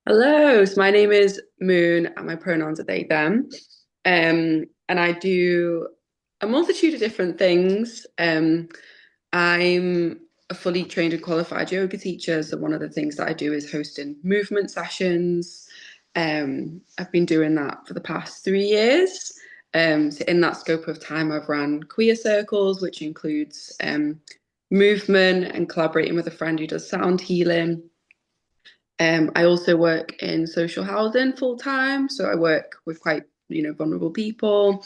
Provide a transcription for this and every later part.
Hello, so my name is Moon and my pronouns are they, them. And I do a multitude of different things. I'm a fully trained and qualified yoga teacher, so one of the things that I do is hosting movement sessions. I've been doing that for the past 3 years. So in that scope of time, I've run queer circles, which includes movement and collaborating with a friend who does sound healing. I also work in social housing full time, so I work with quite, vulnerable people.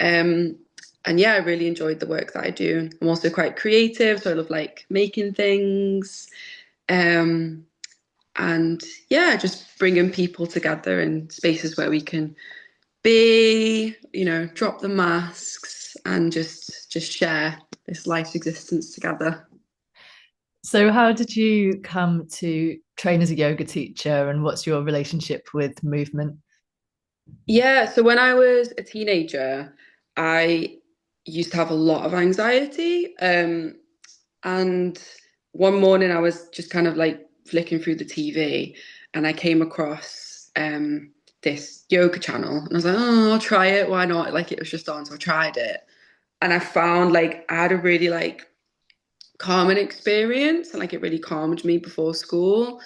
Um, and yeah, I really enjoyed the work that I do. I'm also quite creative, so I love like making things. Um, and yeah, just bringing people together in spaces where we can be, drop the masks and just share this life's existence together. So, how did you come to train as a yoga teacher, and what's your relationship with movement? Yeah, so when I was a teenager, I used to have a lot of anxiety. And one morning I was just kind of like flicking through the TV and I came across this yoga channel and I was like, oh, I'll try it. Why not? Like it was just on, so I tried it. And I found like I had a really like calming experience and like it really calmed me before school.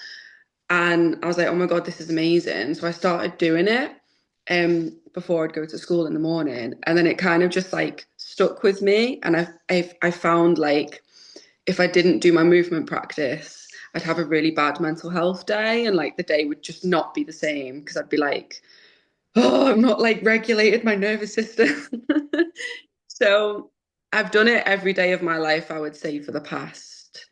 And I was like, oh my God, this is amazing. So I started doing it before I'd go to school in the morning. And then it kind of just like stuck with me. And I found like if I didn't do my movement practice, I'd have a really bad mental health day. And like the day would just not be the same because I'd be like, oh, I'm not like regulated my nervous system. So I've done it every day of my life, I would say, for the past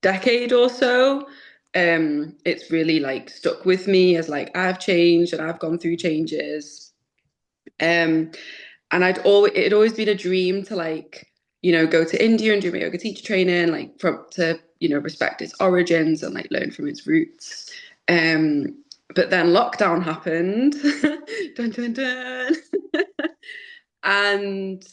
decade or so. It's really like stuck with me as like I've changed and I've gone through changes. Um, and it'd always been a dream to like, go to India and do my yoga teacher training, like from to, respect its origins and like learn from its roots. But then lockdown happened. Dun dun dun. And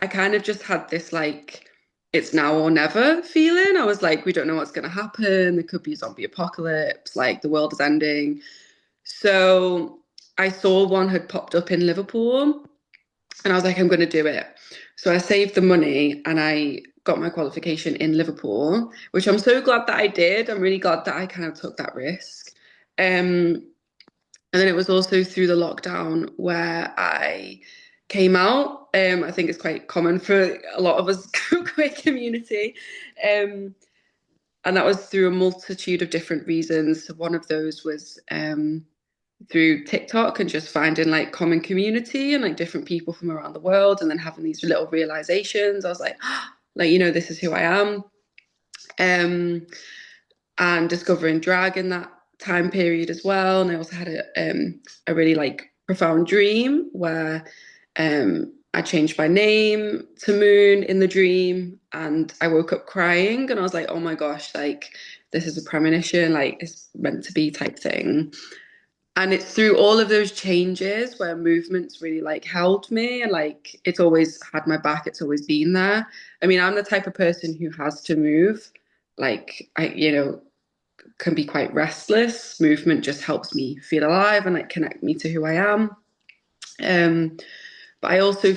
I kind of just had this like it's now or never feeling. I was like, we don't know what's going to happen. There could be a zombie apocalypse, like the world is ending. So I saw one had popped up in Liverpool and I was like, I'm going to do it. So I saved the money and I got my qualification in Liverpool, which I'm so glad that I did. I'm really glad that I kind of took that risk. And then it was also through the lockdown where I came out. I think it's quite common for a lot of us queer community. Um, and that was through a multitude of different reasons. So one of those was through TikTok and just finding like common community and like different people from around the world and then having these little realizations. I was like, like, this is who I am. Um, and discovering drag in that time period as well. And I also had a really like profound dream where I changed my name to Moon in the dream, and I woke up crying, and I was like, oh my gosh, like this is a premonition, like it's meant to be type thing. And it's through all of those changes where movements really like held me and like it's always had my back, it's always been there. I mean, I'm the type of person who has to move. Like I, can be quite restless. Movement just helps me feel alive and like connect me to who I am. Um, but I also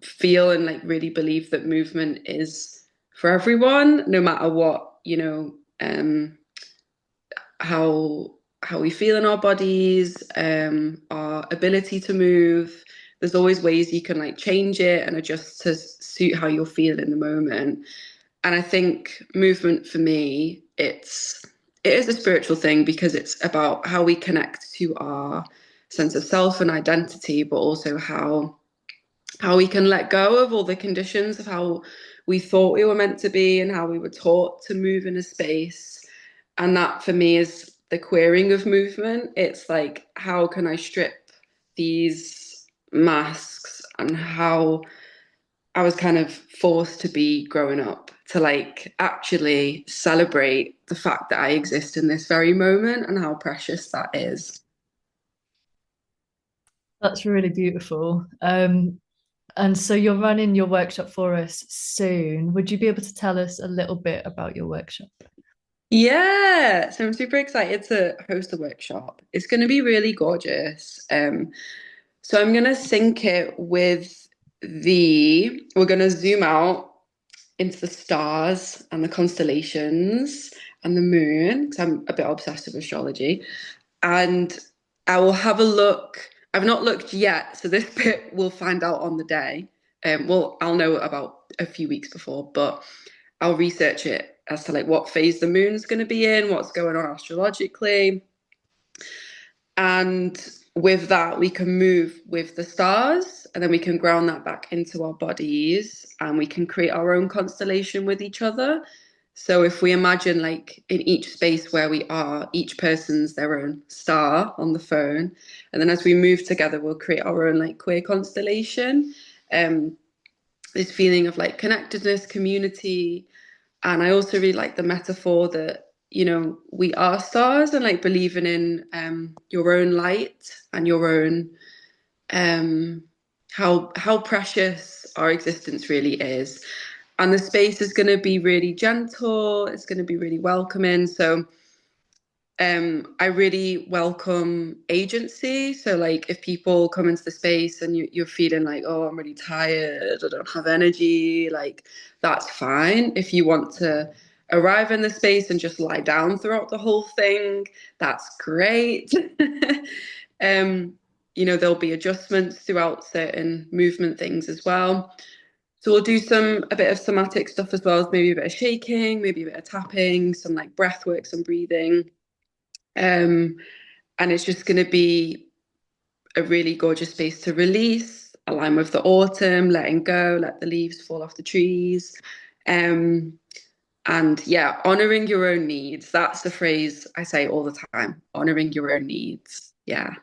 feel and like really believe that movement is for everyone, no matter what, how we feel in our bodies, our ability to move. There's always ways you can like change it and adjust to suit how you're feeling in the moment. And I think movement for me, it is a spiritual thing because it's about how we connect to our sense of self and identity, but also how we can let go of all the conditions of how we thought we were meant to be and how we were taught to move in a space. And that for me is the queering of movement. It's like, how can I strip these masks and how I was kind of forced to be growing up to like actually celebrate the fact that I exist in this very moment and how precious that is. That's really beautiful. And so you're running your workshop for us soon. Would you be able to tell us a little bit about your workshop? Yeah, so I'm super excited to host a workshop. It's going to be really gorgeous. So I'm going to sync it with we're going to zoom out into the stars and the constellations and the moon, because I'm a bit obsessed with astrology. And I will have a look. I've not looked yet, so this bit we'll find out on the day. Well, I'll know about a few weeks before, but I'll research it as to like what phase the moon's going to be in, what's going on astrologically, and with that, we can move with the stars and then we can ground that back into our bodies and we can create our own constellation with each other. So if we imagine like in each space where we are, each person's their own star on the phone. And then as we move together, we'll create our own like queer constellation. Um, this feeling of like connectedness, community, and I also really like the metaphor that, we are stars and like believing in your own light and your own um how precious our existence really is. And the space is going to be really gentle, it's going to be really welcoming. So I really welcome agency. So like if people come into the space and you're feeling like, oh, I'm really tired, I don't have energy, like that's fine. If you want to arrive in the space and just lie down throughout the whole thing, that's great. um, there'll be adjustments throughout certain movement things as well. So we'll do a bit of somatic stuff as well as maybe a bit of shaking, maybe a bit of tapping, some like breath work, some breathing. Um, and it's just going to be a really gorgeous space to release, align with the autumn, letting go, let the leaves fall off the trees. Um, and yeah, honoring your own needs. That's the phrase I say all the time, honoring your own needs. Yeah.